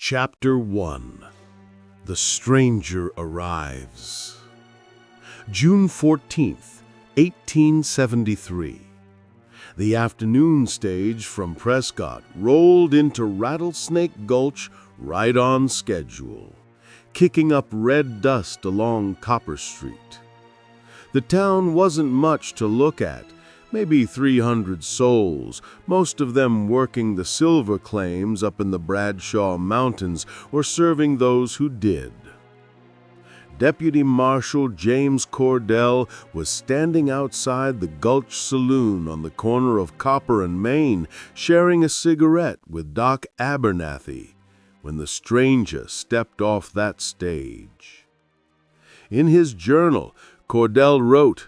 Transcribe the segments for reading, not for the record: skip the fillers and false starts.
Chapter 1. The Stranger Arrives. June 14th, 1873. The afternoon stage from Prescott rolled into Rattlesnake Gulch right on schedule, kicking up red dust along Copper Street. The town wasn't much to look at, maybe 300 souls, most of them working the silver claims up in the Bradshaw Mountains or serving those who did. Deputy Marshal James Cordell was standing outside the Gulch Saloon on the corner of Copper and Main, sharing a cigarette with Doc Abernathy, when the stranger stepped off that stage. In his journal, Cordell wrote,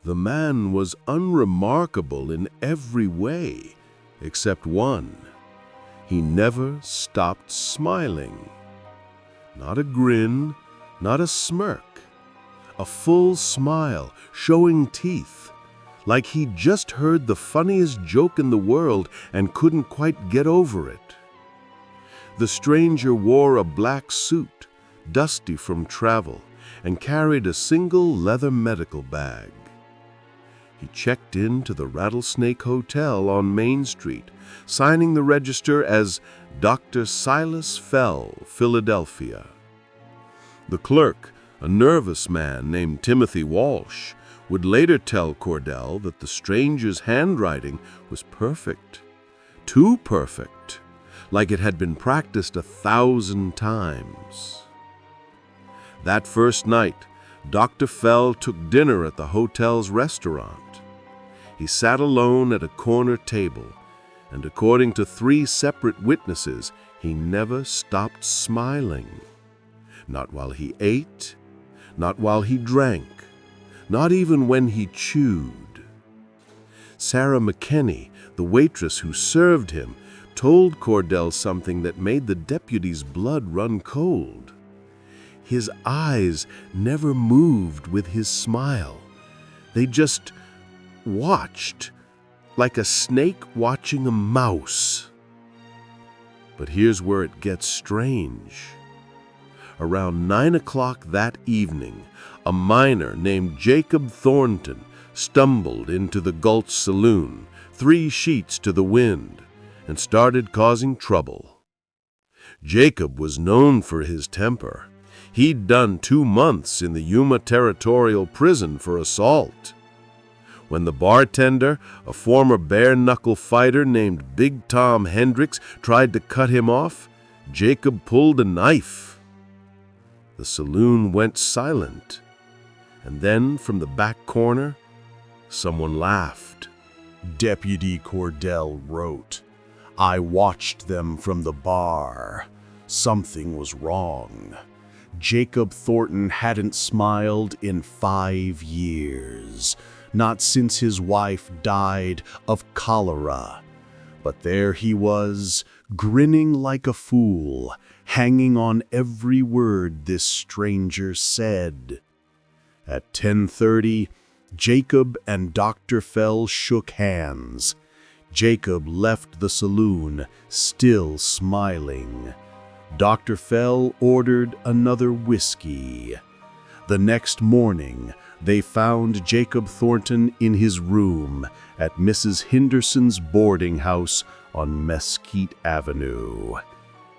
"The man was unremarkable in every way, except one. He never stopped smiling. Not a grin, not a smirk. A full smile, showing teeth, like he'd just heard the funniest joke in the world and couldn't quite get over it." The stranger wore a black suit, dusty from travel, and carried a single leather medical bag. He checked into the Rattlesnake Hotel on Main Street, signing the register as Dr. Silas Fell, Philadelphia. The clerk, a nervous man named Timothy Walsh, would later tell Cordell that the stranger's handwriting was perfect, too perfect, like it had been practiced 1,000 times. That first night, Dr. Fell took dinner at the hotel's restaurant. He sat alone at a corner table, and according to 3 separate witnesses, he never stopped smiling. Not while he ate, not while he drank, not even when he chewed. Sarah McKenney, the waitress who served him, told Cordell something that made the deputy's blood run cold. His eyes never moved with his smile. They just watched, like a snake watching a mouse. But here's where it gets strange. Around 9 o'clock that evening, a miner named Jacob Thornton stumbled into the Gulch Saloon, 3 sheets to the wind, and started causing trouble. Jacob was known for his temper. He'd done 2 months in the Yuma Territorial Prison for assault. When the bartender, a former bare-knuckle fighter named Big Tom Hendricks, tried to cut him off, Jacob pulled a knife. The saloon went silent, and then from the back corner, someone laughed. Deputy Cordell wrote, "I watched them from the bar. Something was wrong. Jacob Thornton hadn't smiled in 5 years. Not since his wife died of cholera. But there he was, grinning like a fool, hanging on every word this stranger said." At 10:30, Jacob and Dr. Fell shook hands. Jacob left the saloon, still smiling. Dr. Fell ordered another whiskey. The next morning, they found Jacob Thornton in his room at Mrs. Henderson's boarding house on Mesquite Avenue.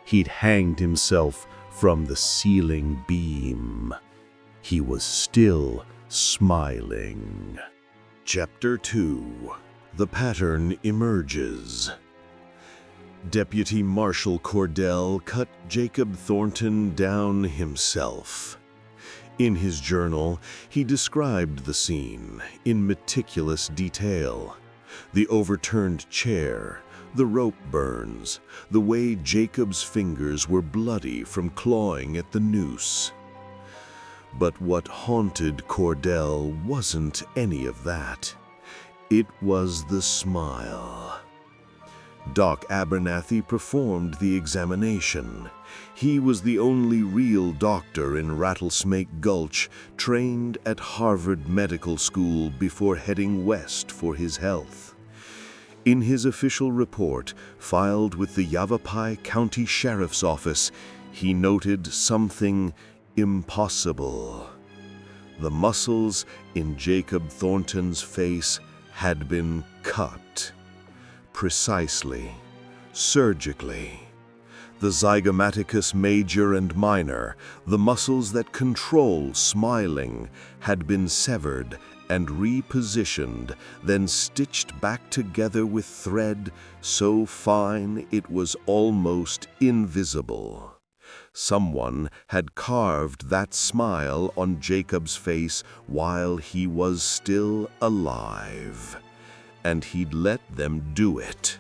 He'd hanged himself from the ceiling beam. He was still smiling. Chapter 2. The Pattern Emerges. Deputy Marshal Cordell cut Jacob Thornton down himself. In his journal, he described the scene in meticulous detail. The overturned chair, the rope burns, the way Jacob's fingers were bloody from clawing at the noose. But what haunted Cordell wasn't any of that. It was the smile. Doc Abernathy performed the examination. He was the only real doctor in Rattlesnake Gulch, trained at Harvard Medical School before heading west for his health. In his official report, filed with the Yavapai County Sheriff's Office, he noted something impossible. The muscles in Jacob Thornton's face had been cut. Precisely, surgically. The zygomaticus major and minor, the muscles that control smiling, had been severed and repositioned, then stitched back together with thread so fine it was almost invisible. Someone had carved that smile on Jacob's face while he was still alive, and he'd let them do it.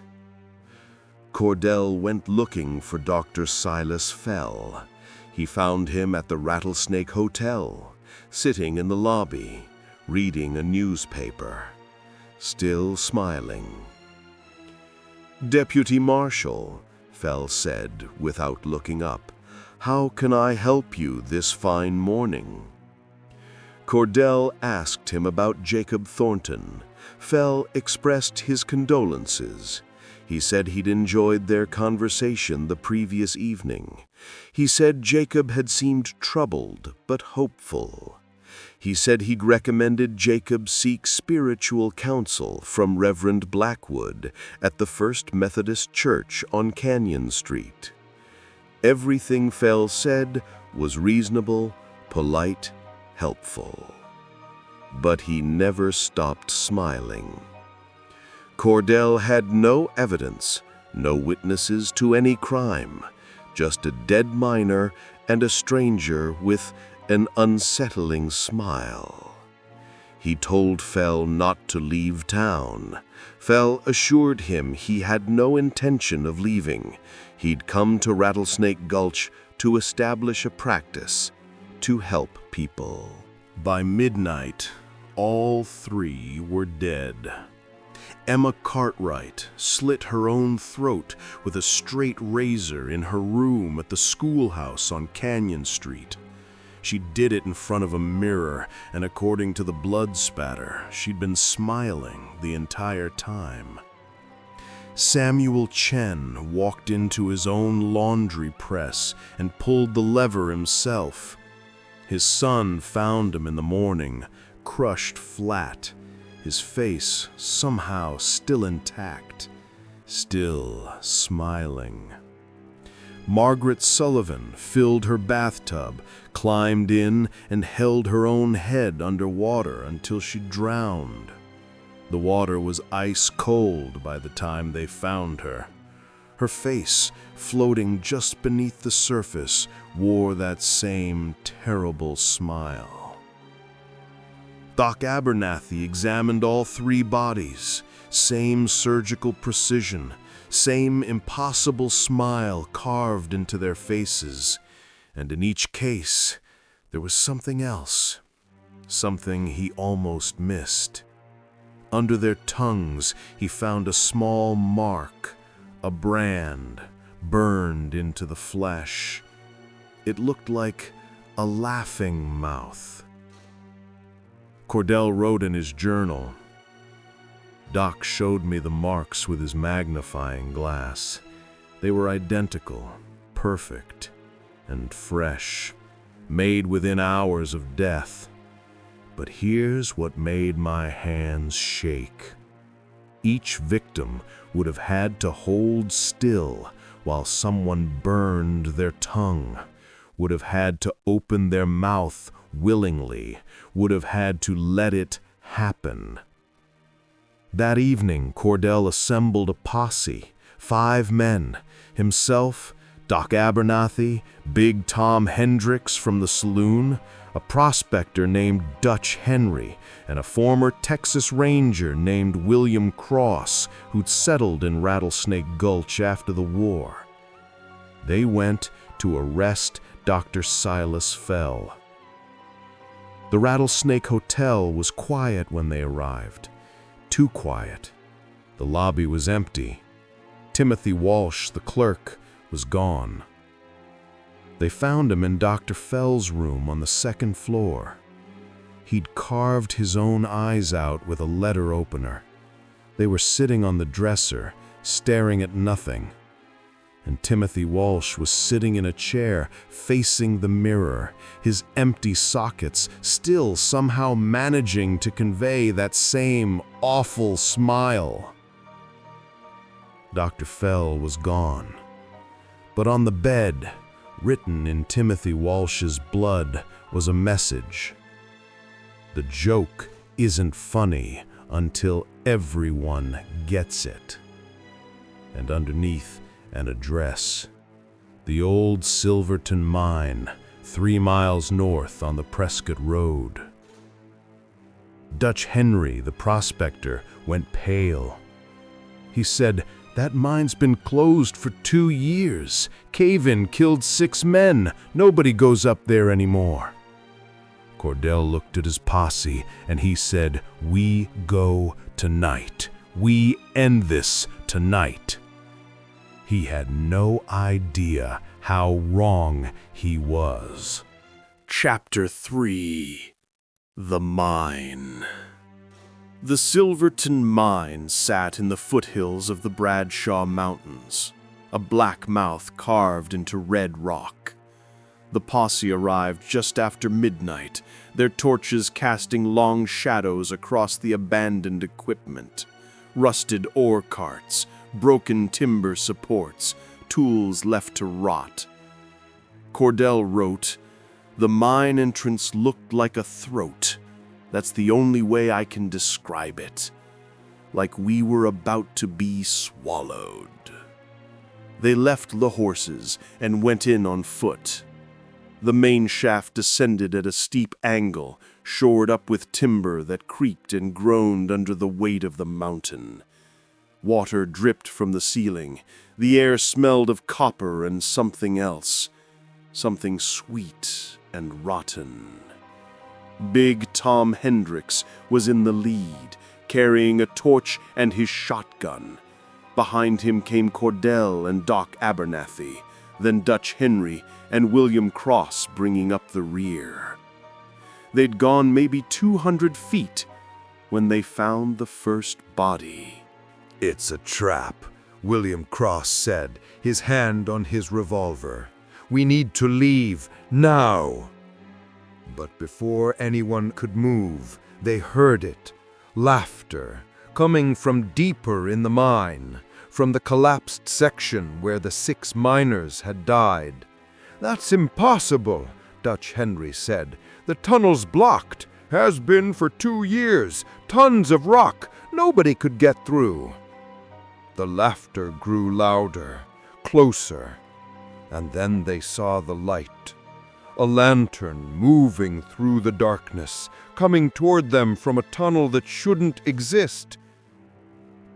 Cordell went looking for Dr. Silas Fell. He found him at the Rattlesnake Hotel, sitting in the lobby, reading a newspaper, still smiling. "Deputy Marshal," Fell said without looking up, "how can I help you this fine morning?" Cordell asked him about Jacob Thornton. Fell expressed his condolences. He said he'd enjoyed their conversation the previous evening. He said Jacob had seemed troubled but hopeful. He said he'd recommended Jacob seek spiritual counsel from Reverend Blackwood at the First Methodist Church on Canyon Street. Everything Fell said was reasonable, polite, helpful. But he never stopped smiling. Cordell had no evidence, no witnesses to any crime, just a dead miner and a stranger with an unsettling smile. He told Fell not to leave town. Fell assured him he had no intention of leaving. He'd come to Rattlesnake Gulch to establish a practice, to help people. By midnight, all three were dead. Emma Cartwright slit her own throat with a straight razor in her room at the schoolhouse on Canyon Street. She did it in front of a mirror, and according to the blood spatter, she'd been smiling the entire time. Samuel Chen walked into his own laundry press and pulled the lever himself. His son found him in the morning, crushed flat, his face somehow still intact, still smiling. Margaret Sullivan filled her bathtub, climbed in, and held her own head under water until she drowned. The water was ice cold by the time they found her. Her face, floating just beneath the surface, wore that same terrible smile. Doc Abernathy examined all three bodies. Same surgical precision, same impossible smile carved into their faces. And in each case, there was something else, something he almost missed. Under their tongues, he found a small mark, a brand, burned into the flesh. It looked like a laughing mouth. Cordell wrote in his journal, "Doc showed me the marks with his magnifying glass. They were identical, perfect, and fresh, made within hours of death. But here's what made my hands shake. Each victim would have had to hold still while someone burned their tongue, would have had to open their mouth willingly, would have had to let it happen." That evening, Cordell assembled a posse, 5 men, himself, Doc Abernathy, Big Tom Hendricks from the saloon, a prospector named Dutch Henry, and a former Texas Ranger named William Cross, who'd settled in Rattlesnake Gulch after the war. They went to arrest Dr. Silas Fell. The Rattlesnake Hotel was quiet when they arrived. Too quiet. The lobby was empty. Timothy Walsh, the clerk, was gone. They found him in Dr. Fell's room on the 2nd floor. He'd carved his own eyes out with a letter opener. They were sitting on the dresser, staring at nothing. And Timothy Walsh was sitting in a chair, facing the mirror, his empty sockets still somehow managing to convey that same awful smile. Dr. Fell was gone. But on the bed, written in Timothy Walsh's blood, was a message. The joke isn't funny until everyone gets it. And underneath, an address. The old Silverton mine, 3 miles north on the Prescott Road. Dutch Henry, the prospector, went pale. He said, "That mine's been closed for 2 years. Cave-in killed 6 men. Nobody goes up there anymore." Cordell looked at his posse and he said, "We go tonight. We end this tonight." He had no idea how wrong he was. Chapter 3. The Mine. The Silverton Mine sat in the foothills of the Bradshaw Mountains, a black mouth carved into red rock. The posse arrived just after midnight, their torches casting long shadows across the abandoned equipment. Rusted ore carts, broken timber supports, tools left to rot. Cordell wrote, "The mine entrance looked like a throat. That's the only way I can describe it. Like we were about to be swallowed." They left the horses and went in on foot. The main shaft descended at a steep angle, shored up with timber that creaked and groaned under the weight of the mountain. Water dripped from the ceiling. The air smelled of copper and something else, something sweet and rotten. Big Tom Hendricks was in the lead, carrying a torch and his shotgun. Behind him came Cordell and Doc Abernathy, then Dutch Henry and William Cross bringing up the rear. They'd gone maybe 200 feet when they found the first body. "It's a trap," William Cross said, his hand on his revolver. "We need to leave, now." But before anyone could move, they heard it. Laughter, coming from deeper in the mine, from the collapsed section where the 6 miners had died. "That's impossible," Dutch Henry said. "The tunnel's blocked. Has been for 2 years. Tons of rock. Nobody could get through." The laughter grew louder, closer, and then they saw the light. A lantern moving through the darkness, coming toward them from a tunnel that shouldn't exist.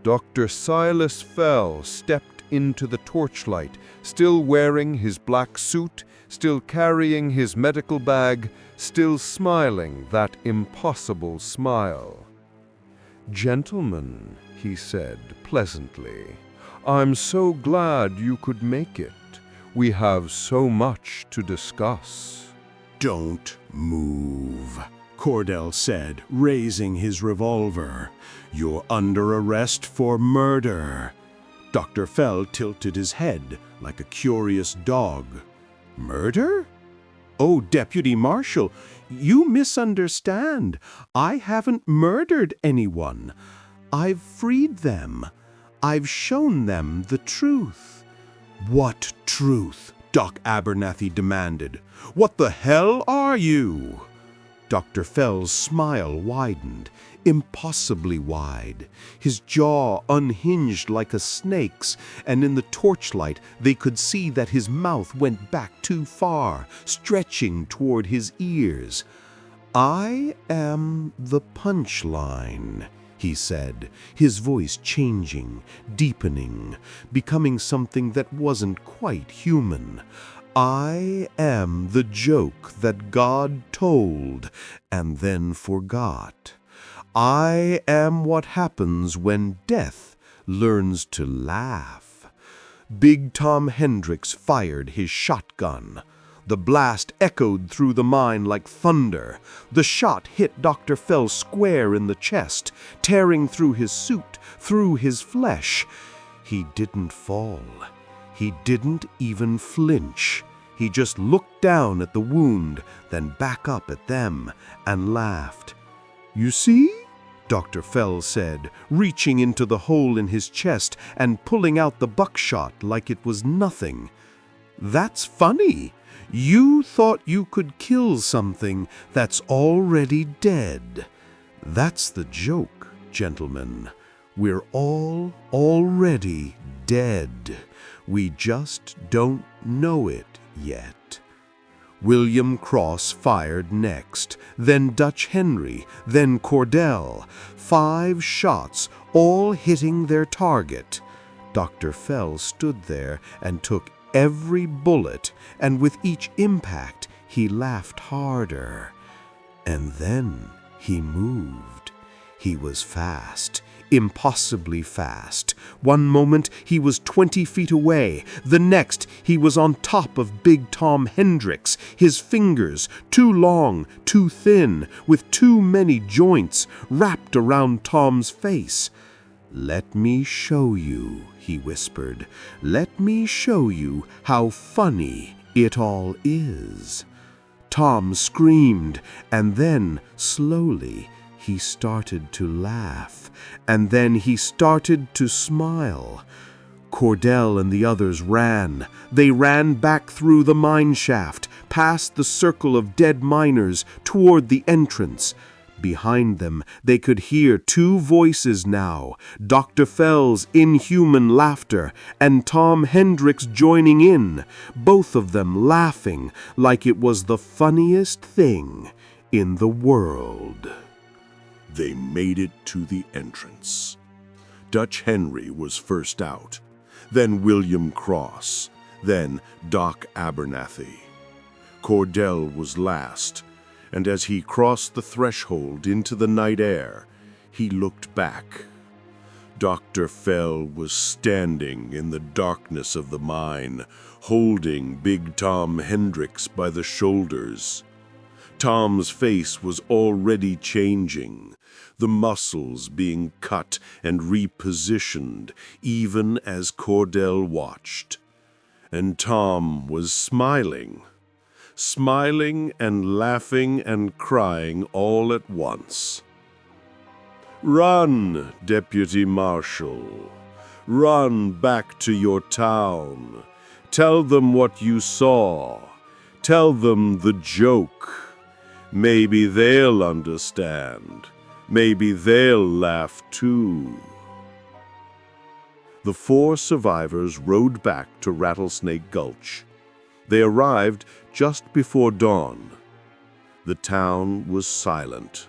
Dr. Silas Fell stepped into the torchlight, still wearing his black suit, still carrying his medical bag, still smiling that impossible smile. "Gentlemen," he said pleasantly, "I'm so glad you could make it. We have so much to discuss." "Don't move," Cordell said, raising his revolver. "You're under arrest for murder." Dr. Fell tilted his head like a curious dog. "Murder? Oh, Deputy Marshal, you misunderstand. I haven't murdered anyone. I've freed them. I've shown them the truth." "What truth?" Doc Abernathy demanded. "What the hell are you?" Dr. Fell's smile widened, impossibly wide. His jaw unhinged like a snake's, and in the torchlight they could see that his mouth went back too far, stretching toward his ears. "I am the punchline," he said, his voice changing, deepening, becoming something that wasn't quite human. "I am the joke that God told and then forgot. I am what happens when death learns to laugh." Big Tom Hendricks fired his shotgun. The blast echoed through the mine like thunder. The shot hit Dr. Fell square in the chest, tearing through his suit, through his flesh. He didn't fall. He didn't even flinch. He just looked down at the wound, then back up at them, and laughed. "You see?" Dr. Fell said, reaching into the hole in his chest and pulling out the buckshot like it was nothing. "That's funny. You thought you could kill something that's already dead. That's the joke, gentlemen. We're all already dead. We just don't know it yet." William Cross fired next, then Dutch Henry, then Cordell. 5 shots, all hitting their target. Dr. Fell stood there and took every bullet, and with each impact he laughed harder. And then he moved. He was fast, impossibly fast. One moment he was 20 feet away. The next he was on top of Big Tom Hendricks, his fingers too long, too thin, with too many joints wrapped around Tom's face. "Let me show you," he whispered. "Let me show you how funny it all is." Tom screamed, and then, slowly, he started to laugh, and then he started to smile. Cordell and the others ran. They ran back through the mine shaft, past the circle of dead miners, toward the entrance. Behind them, they could hear 2 voices now, Dr. Fell's inhuman laughter and Tom Hendricks joining in, both of them laughing like it was the funniest thing in the world. They made it to the entrance. Dutch Henry was first out, then William Cross, then Doc Abernathy. Cordell was last, and as he crossed the threshold into the night air, he looked back. Dr. Fell was standing in the darkness of the mine, holding Big Tom Hendricks by the shoulders. Tom's face was already changing, the muscles being cut and repositioned, even as Cordell watched. And Tom was smiling and laughing and crying all at once. "Run, Deputy Marshal. Run back to your town. Tell them what you saw. Tell them the joke. Maybe they'll understand. Maybe they'll laugh too." The 4 survivors rode back to Rattlesnake Gulch. They arrived just before dawn. The town was silent,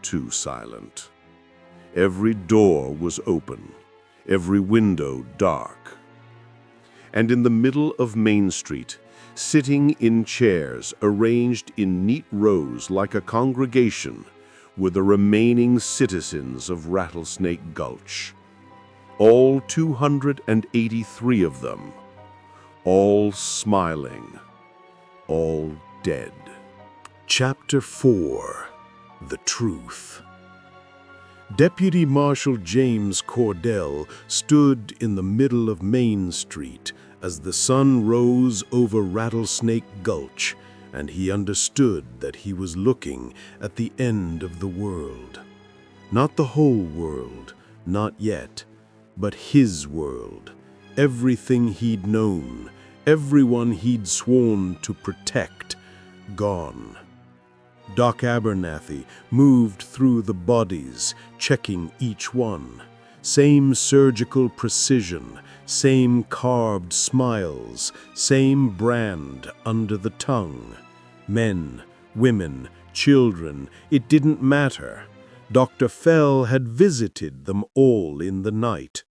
too silent. Every door was open, every window dark. And in the middle of Main Street, sitting in chairs arranged in neat rows like a congregation, were the remaining citizens of Rattlesnake Gulch. All 283 of them. All smiling, all dead. Chapter 4. The Truth. Deputy Marshal James Cordell stood in the middle of Main Street as the sun rose over Rattlesnake Gulch, and he understood that he was looking at the end of the world. Not the whole world, not yet, but his world. Everything he'd known, everyone he'd sworn to protect, gone. Doc Abernathy moved through the bodies, checking each one. Same surgical precision, same carved smiles, same brand under the tongue. Men, women, children, it didn't matter. Dr. Fell had visited them all in the night.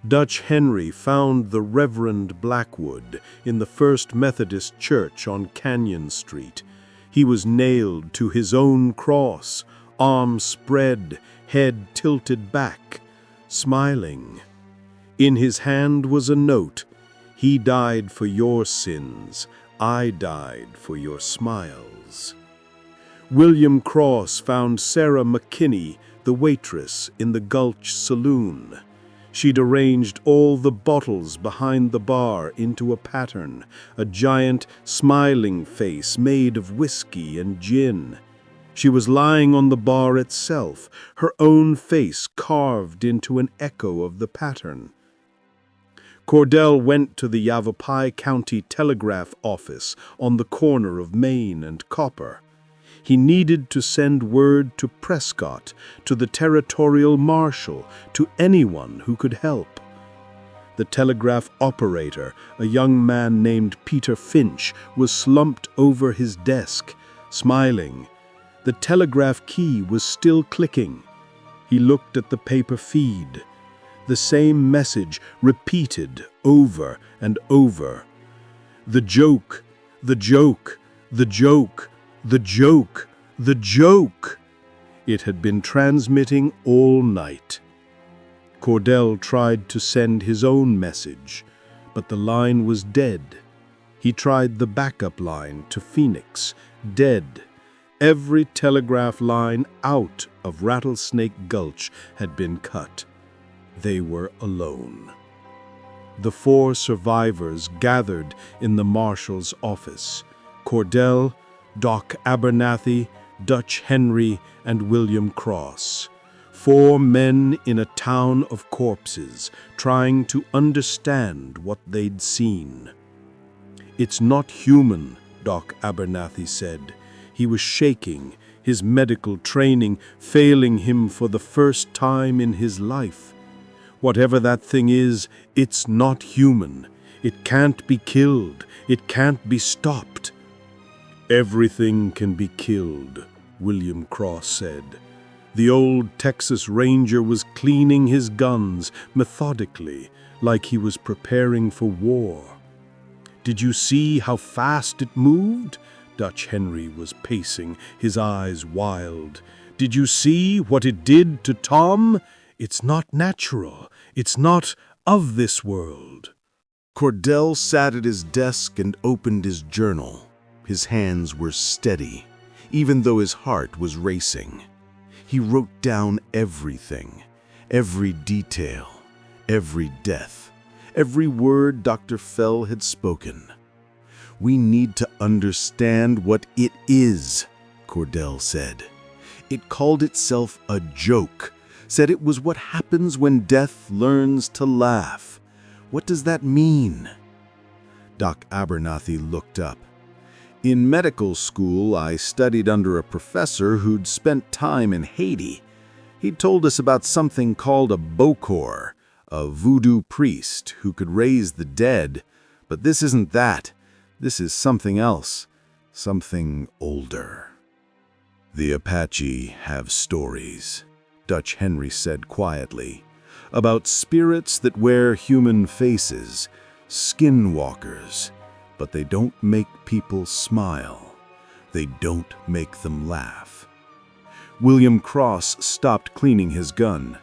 Dutch Henry found the Reverend Blackwood in the First Methodist Church on Canyon Street. He was nailed to his own cross, arms spread, head tilted back, smiling. In his hand was a note. "He died for your sins. I died for your smiles. William Cross found Sarah McKinney, the waitress, in the Gulch saloon. She'd arranged all the bottles behind the bar into a pattern, a giant, smiling face made of whiskey and gin. She was lying on the bar itself, her own face carved into an echo of the pattern. Cordell went to the Yavapai County Telegraph office on the corner of Main and Copper. He needed to send word to Prescott, to the territorial marshal, to anyone who could help. The telegraph operator, a young man named Peter Finch, was slumped over his desk, smiling. The telegraph key was still clicking. He looked at the paper feed. The same message repeated over and over. The joke, the joke, the joke, the joke, the joke. It had been transmitting all night. Cordell tried to send his own message, but the line was dead. He tried the backup line to Phoenix, dead. Every telegraph line out of Rattlesnake Gulch had been cut. They were alone. The 4 survivors gathered in the marshal's office: Cordell, Doc Abernathy, Dutch Henry, and William Cross. 4 men in a town of corpses, trying to understand what they'd seen. "It's not human," Doc Abernathy said. He was shaking, his medical training failing him for the first time in his life. "Whatever that thing is, it's not human. It can't be killed. It can't be stopped." "Everything can be killed," William Cross said. The old Texas Ranger was cleaning his guns methodically, like he was preparing for war. "Did you see how fast it moved?" Dutch Henry was pacing, his eyes wild. "Did you see what it did to Tom? It's not natural. It's not of this world." Cordell sat at his desk and opened his journal. His hands were steady, even though his heart was racing. He wrote down everything, every detail, every death, every word Dr. Fell had spoken. "We need to understand what it is," Cordell said. "It called itself a joke, said it was what happens when death learns to laugh. What does that mean?" Doc Abernathy looked up. "In medical school, I studied under a professor who'd spent time in Haiti. He told us about something called a bokor, a voodoo priest who could raise the dead. But this isn't that. This is something else, something older." "The Apache have stories," Dutch Henry said quietly, "about spirits that wear human faces, skinwalkers. But they don't make people smile. They don't make them laugh." William Cross stopped cleaning his gun.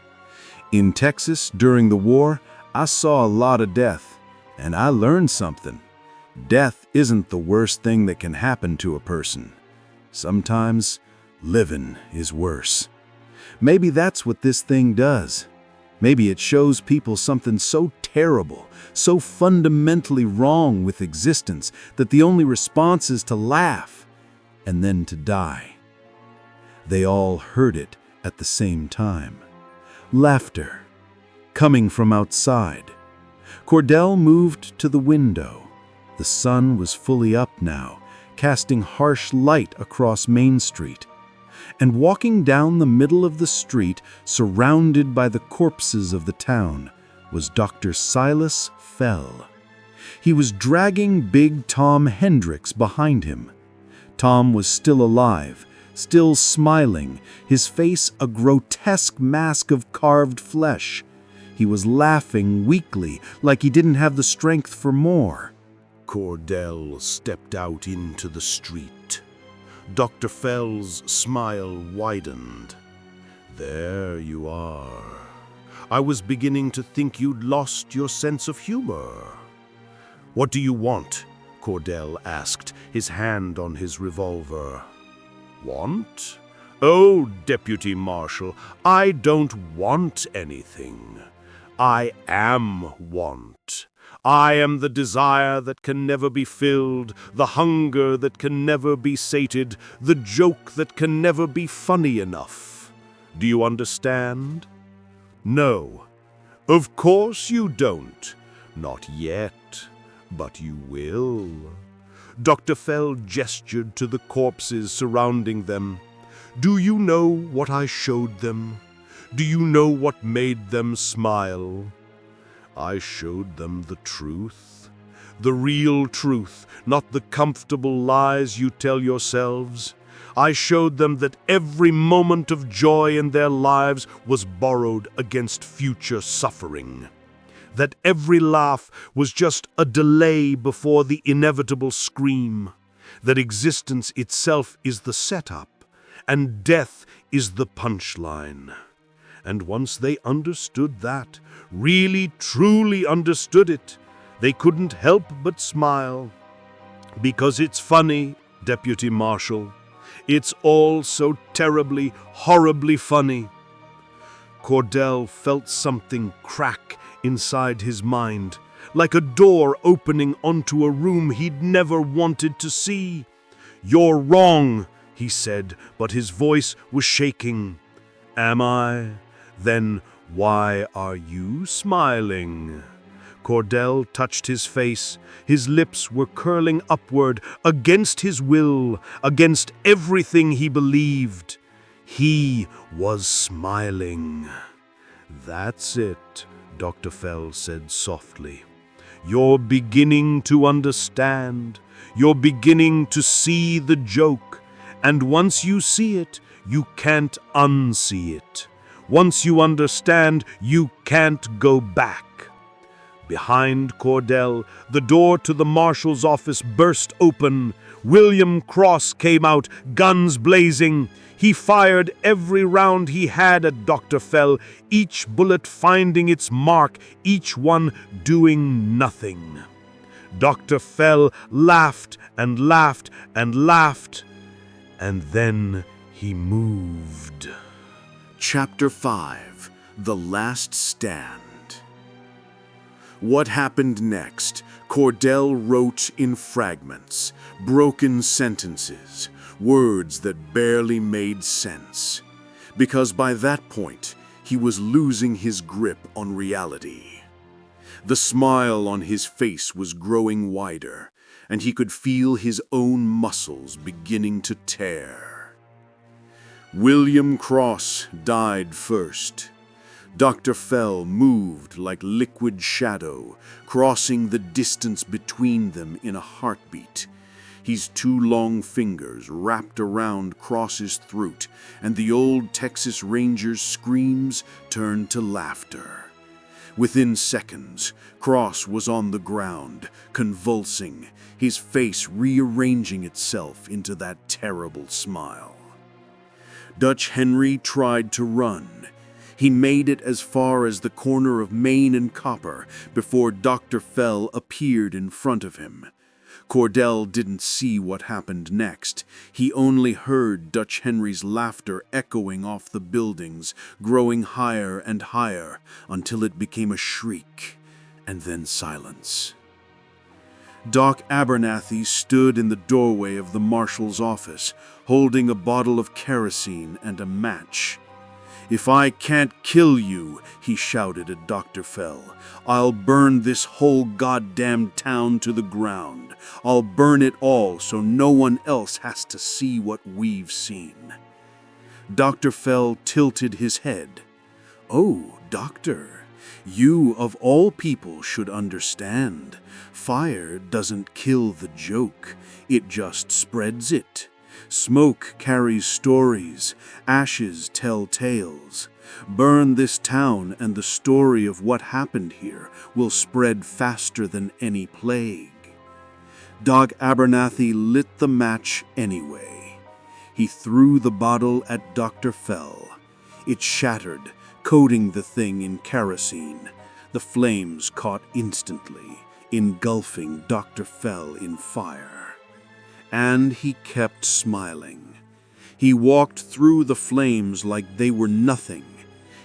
"In Texas, during the war, I saw a lot of death, and I learned something. Death isn't the worst thing that can happen to a person. Sometimes, living is worse. Maybe that's what this thing does. Maybe it shows people something so terrible, so fundamentally wrong with existence, that the only response is to laugh, and then to die." They all heard it at the same time. Laughter, coming from outside. Cordell moved to the window. The sun was fully up now, casting harsh light across Main Street. And walking down the middle of the street, surrounded by the corpses of the town, was Dr. Silas Fell. He was dragging Big Tom Hendricks behind him. Tom was still alive, still smiling, his face a grotesque mask of carved flesh. He was laughing weakly, like he didn't have the strength for more. Cordell stepped out into the street. Dr. Fell's smile widened. "There you are. I was beginning to think you'd lost your sense of humor." "What do you want?" Cordell asked, his hand on his revolver. Want? Oh, Deputy Marshal, I don't want anything. I am want. I am the desire that can never be filled, the hunger that can never be sated, the joke that can never be funny enough. Do you understand? No. Of course you don't. Not yet. But you will. Dr. Fell gestured to the corpses surrounding them. Do you know what I showed them? Do you know what made them smile? I showed them the truth. The real truth, not the comfortable lies you tell yourselves. I showed them that every moment of joy in their lives was borrowed against future suffering. That every laugh was just a delay before the inevitable scream. That existence itself is the setup, and death is the punchline. And once they understood that, really truly understood it, they couldn't help but smile. Because it's funny, Deputy Marshal. It's all so terribly, horribly funny. Cordell felt something crack inside his mind, like a door opening onto a room he'd never wanted to see. You're wrong, he said, but his voice was shaking. Am I? Then why are you smiling? Cordell touched his face. His lips were curling upward, against his will, against everything he believed. He was smiling. That's it, Dr. Fell said softly. You're beginning to understand. You're beginning to see the joke. And once you see it, you can't unsee it. Once you understand, you can't go back. Behind Cordell, the door to the marshal's office burst open. William Cross came out, guns blazing. He fired every round he had at Dr. Fell, each bullet finding its mark, each one doing nothing. Dr. Fell laughed and laughed and laughed, and then he moved. Chapter 5: The Last Stand. What happened next, Cordell wrote in fragments, broken sentences, words that barely made sense. Because by that point, he was losing his grip on reality. The smile on his face was growing wider, and he could feel his own muscles beginning to tear. William Cross died first. Dr. Fell moved like liquid shadow, crossing the distance between them in a heartbeat. His two long fingers wrapped around Cross's throat, and the old Texas Ranger's screams turned to laughter. Within seconds, Cross was on the ground, convulsing, his face rearranging itself into that terrible smile. Dutch Henry tried to run. He made it as far as the corner of Main and Copper before Dr. Fell appeared in front of him. Cordell didn't see what happened next. He only heard Dutch Henry's laughter echoing off the buildings, growing higher and higher until it became a shriek, and then silence. Doc Abernathy stood in the doorway of the marshal's office, holding a bottle of kerosene and a match. "If I can't kill you," he shouted at Dr. Fell, "I'll burn this whole goddamn town to the ground. I'll burn it all so no one else has to see what we've seen." Dr. Fell tilted his head. "Oh, Doctor, you of all people should understand. Fire doesn't kill the joke, it just spreads it. Smoke carries stories, ashes tell tales. Burn this town and the story of what happened here will spread faster than any plague." Doc Abernathy lit the match anyway. He threw the bottle at Dr. Fell. It shattered, coating the thing in kerosene. The flames caught instantly. engulfing Dr. Fell in fire. And he kept smiling. He walked through the flames like they were nothing.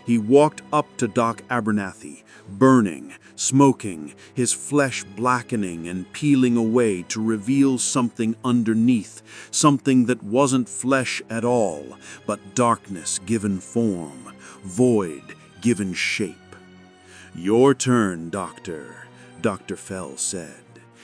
He walked up to Doc Abernathy, burning, smoking, his flesh blackening and peeling away to reveal something underneath, something that wasn't flesh at all, but darkness given form, void given shape. "Your turn, Doctor," Dr. Fell said,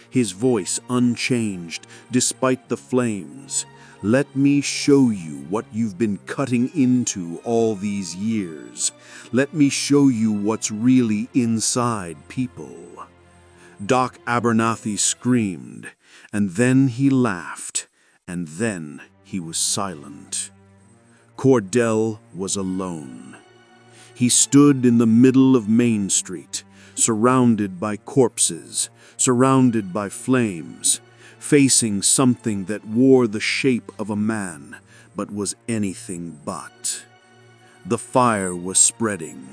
his voice unchanged despite the flames. "Let me show you what you've been cutting into all these years. Let me show you what's really inside people." Doc Abernathy screamed, and then he laughed, and then he was silent. Cordell was alone. He stood in the middle of Main Street, surrounded by corpses, surrounded by flames, facing something that wore the shape of a man, but was anything but. The fire was spreading.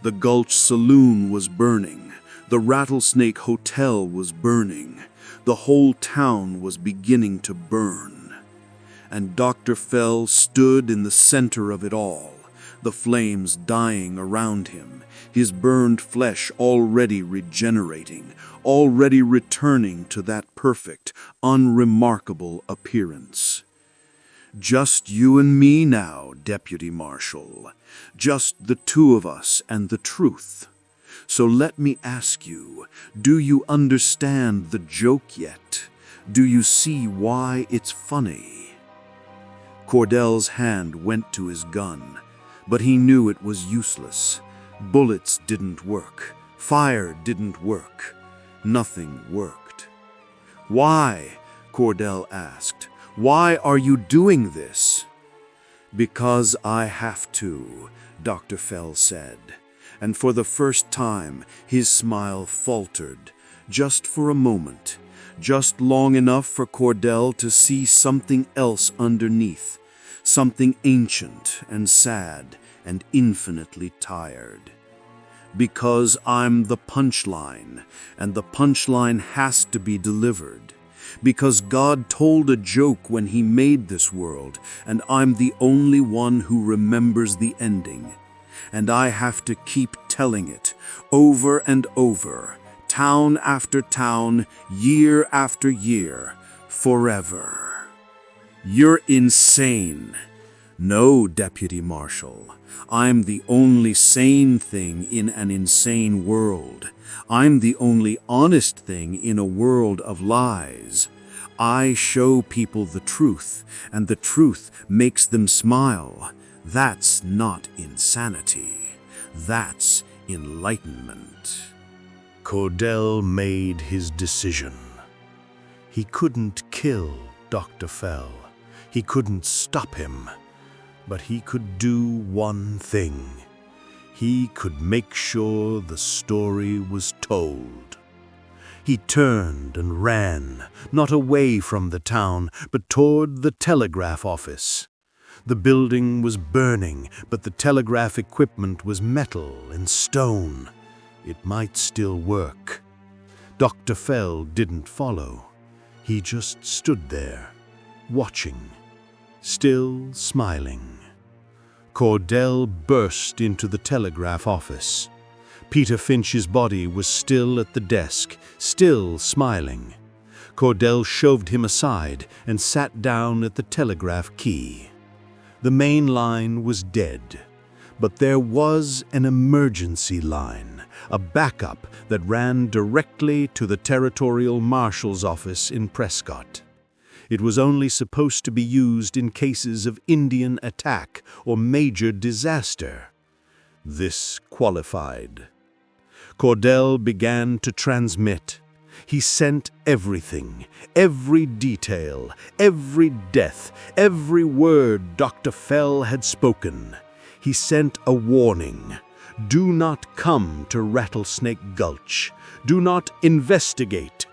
The Gulch saloon was burning. The Rattlesnake Hotel was burning. The whole town was beginning to burn. And Dr. Fell stood in the center of it all, the flames dying around him, his burned flesh already regenerating, already returning to that perfect, unremarkable appearance. "Just you and me now, Deputy Marshal. Just the two of us and the truth. So let me ask you, do you understand the joke yet? Do you see why it's funny?" Cordell's hand went to his gun, but he knew it was useless. Bullets didn't work. Fire didn't work. Nothing worked. "Why?" Cordell asked. "Why are you doing this?" "Because I have to," Dr. Fell said. And for the first time, his smile faltered, just for a moment, just long enough for Cordell to see something else underneath, something ancient and sad and infinitely tired. "Because I'm the punchline, and the punchline has to be delivered. Because God told a joke when He made this world, and I'm the only one who remembers the ending. And I have to keep telling it, over and over, town after town, year after year, forever." "You're insane." "No, Deputy Marshal. I'm the only sane thing in an insane world. I'm the only honest thing in a world of lies. I show people the truth, and the truth makes them smile. That's not insanity. That's enlightenment." Cordell made his decision. He couldn't kill Dr. Fell. He couldn't stop him. But he could do one thing. He could make sure the story was told. He turned and ran, not away from the town, but toward the telegraph office. The building was burning, but the telegraph equipment was metal and stone. It might still work. Dr. Fell didn't follow. He just stood there, watching, still smiling. Cordell burst into the telegraph office. Peter Finch's body was still at the desk, still smiling. Cordell shoved him aside and sat down at the telegraph key. The main line was dead, but there was an emergency line, a backup that ran directly to the territorial marshal's office in Prescott. It was only supposed to be used in cases of Indian attack or major disaster. This qualified. Cordell began to transmit. He sent everything, every detail, every death, every word Dr. Fell had spoken. He sent a warning. Do not come to Rattlesnake Gulch. Do not investigate.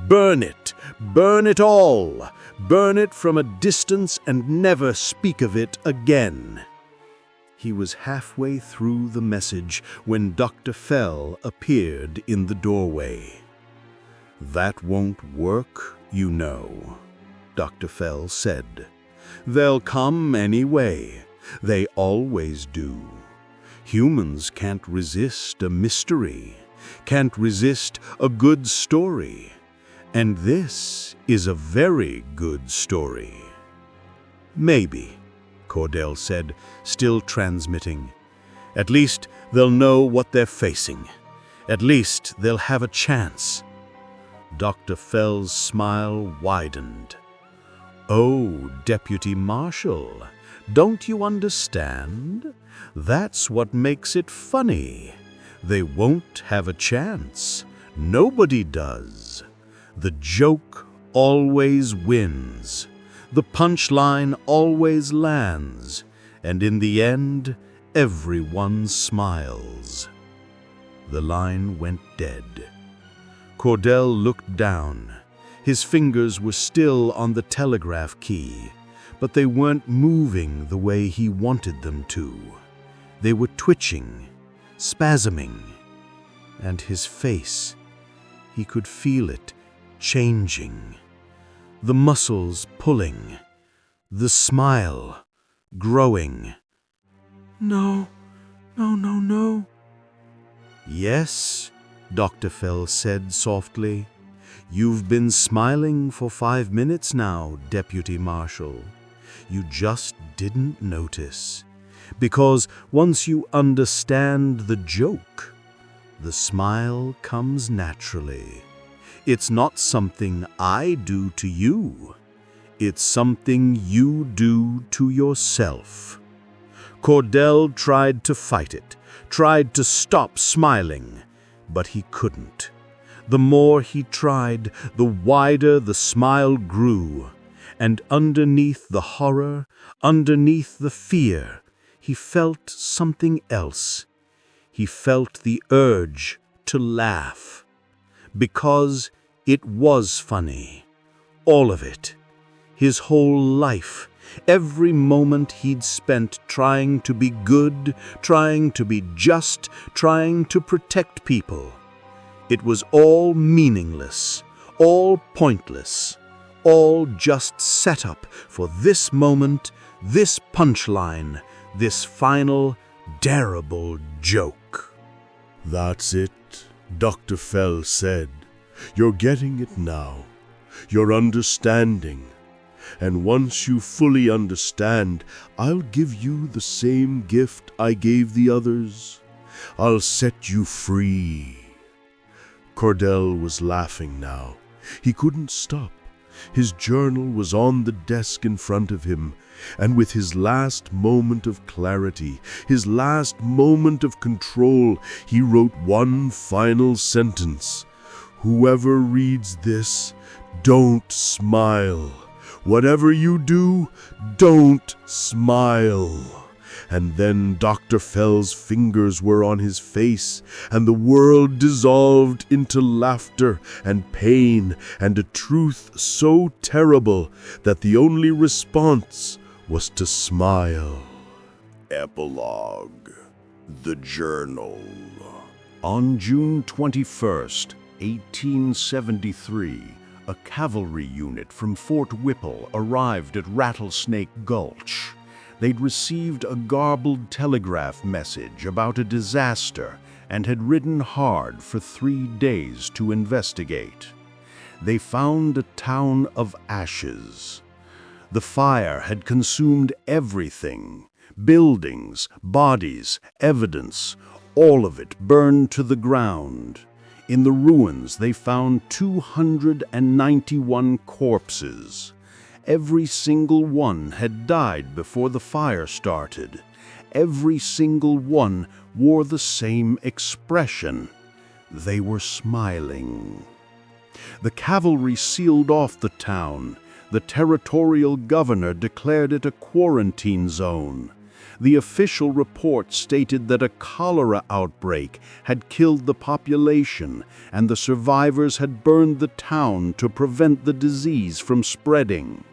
Burn it. Burn it all. Burn it from a distance and never speak of it again. He was halfway through the message when Dr. Fell appeared in the doorway. "That won't work, you know," Dr. Fell said. "They'll come anyway. They always do. Humans can't resist a mystery, can't resist a good story. And this is a very good story." "Maybe," Cordell said, still transmitting. "At least they'll know what they're facing. At least they'll have a chance." Dr. Fell's smile widened. "Oh, Deputy Marshal, don't you understand? That's what makes it funny. They won't have a chance. Nobody does. The joke always wins. The punchline always lands. And in the end, everyone smiles." The line went dead. Cordell looked down. His fingers were still on the telegraph key, but they weren't moving the way he wanted them to. They were twitching, spasming, and his face, he could feel it changing. The muscles pulling, the smile growing. "No, no, no, no." "Yes," Dr. Fell said softly. "You've been smiling for 5 minutes now, Deputy Marshal. You just didn't notice. Because once you understand the joke, the smile comes naturally. It's not something I do to you. It's something you do to yourself." Cordell tried to fight it, tried to stop smiling, but he couldn't. The more he tried, the wider the smile grew, and underneath the horror, underneath the fear, he felt something else. He felt the urge to laugh. Because it was funny. All of it. His whole life. Every moment he'd spent trying to be good, trying to be just, trying to protect people. It was all meaningless, all pointless, all just set up for this moment, this punchline, this final, terrible joke. "That's it," Dr. Fell said. "You're getting it now. You're understanding. And once you fully understand, I'll give you the same gift I gave the others. I'll set you free." Cordell was laughing now. He couldn't stop. His journal was on the desk in front of him, and with his last moment of clarity, his last moment of control, he wrote one final sentence. "Whoever reads this, don't smile. Whatever you do, don't smile." And then Dr. Fell's fingers were on his face, and the world dissolved into laughter and pain and a truth so terrible that the only response was to smile. Epilogue. The Journal. On June 21st, 1873, a cavalry unit from Fort Whipple arrived at Rattlesnake Gulch. They'd received a garbled telegraph message about a disaster and had ridden hard for 3 days to investigate. They found a town of ashes. The fire had consumed everything: buildings, bodies, evidence, all of it burned to the ground. In the ruins they found 291 corpses. Every single one had died before the fire started. Every single one wore the same expression. They were smiling. The cavalry sealed off the town. The territorial governor declared it a quarantine zone. The official report stated that a cholera outbreak had killed the population, and the survivors had burned the town to prevent the disease from spreading.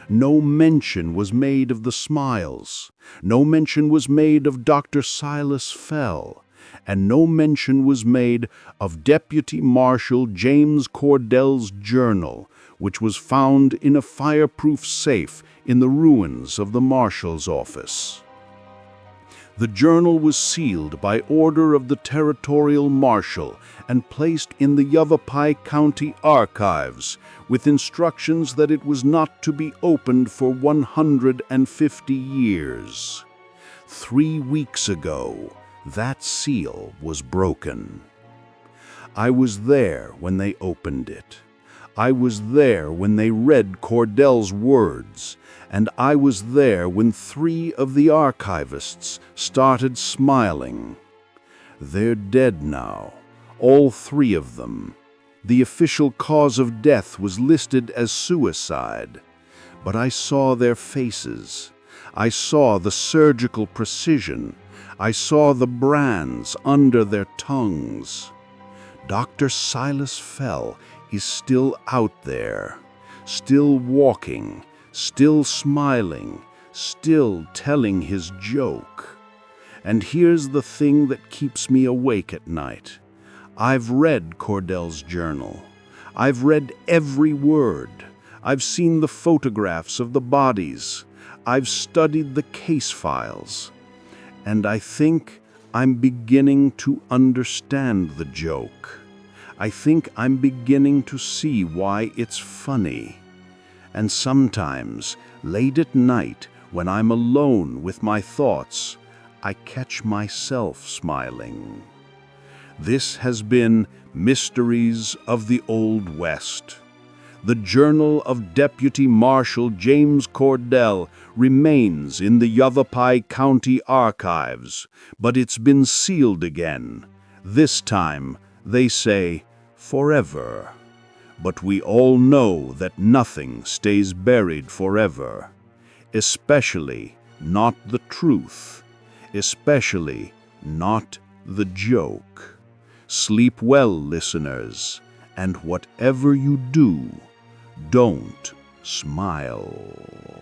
No mention was made of the smiles. No mention was made of Dr. Silas Fell. and no mention was made of Deputy Marshal James Cordell's journal, which was found in a fireproof safe in the ruins of the marshal's office. The journal was sealed by order of the territorial marshal and placed in the Yavapai County archives, with instructions that it was not to be opened for 150 years. 3 weeks ago, that seal was broken. I was there when they opened it. I was there when they read Cordell's words, and I was there when 3 of the archivists started smiling. They're dead now, all 3 of them. The official cause of death was listed as suicide, but I saw their faces. I saw the surgical precision. I saw the brands under their tongues. Dr. Silas Fell is still out there, still walking, still smiling, still telling his joke. And here's the thing that keeps me awake at night. I've read Cordell's journal. I've read every word. I've seen the photographs of the bodies. I've studied the case files. And I think I'm beginning to understand the joke. I think I'm beginning to see why it's funny. And sometimes, late at night, when I'm alone with my thoughts, I catch myself smiling. This has been Mysteries of the Old West. The journal of Deputy Marshal James Cordell remains in the Yavapai County archives, but it's been sealed again. This time, they say, forever. But we all know that nothing stays buried forever, especially not the truth, especially not the joke. Sleep well, listeners, and whatever you do, don't smile.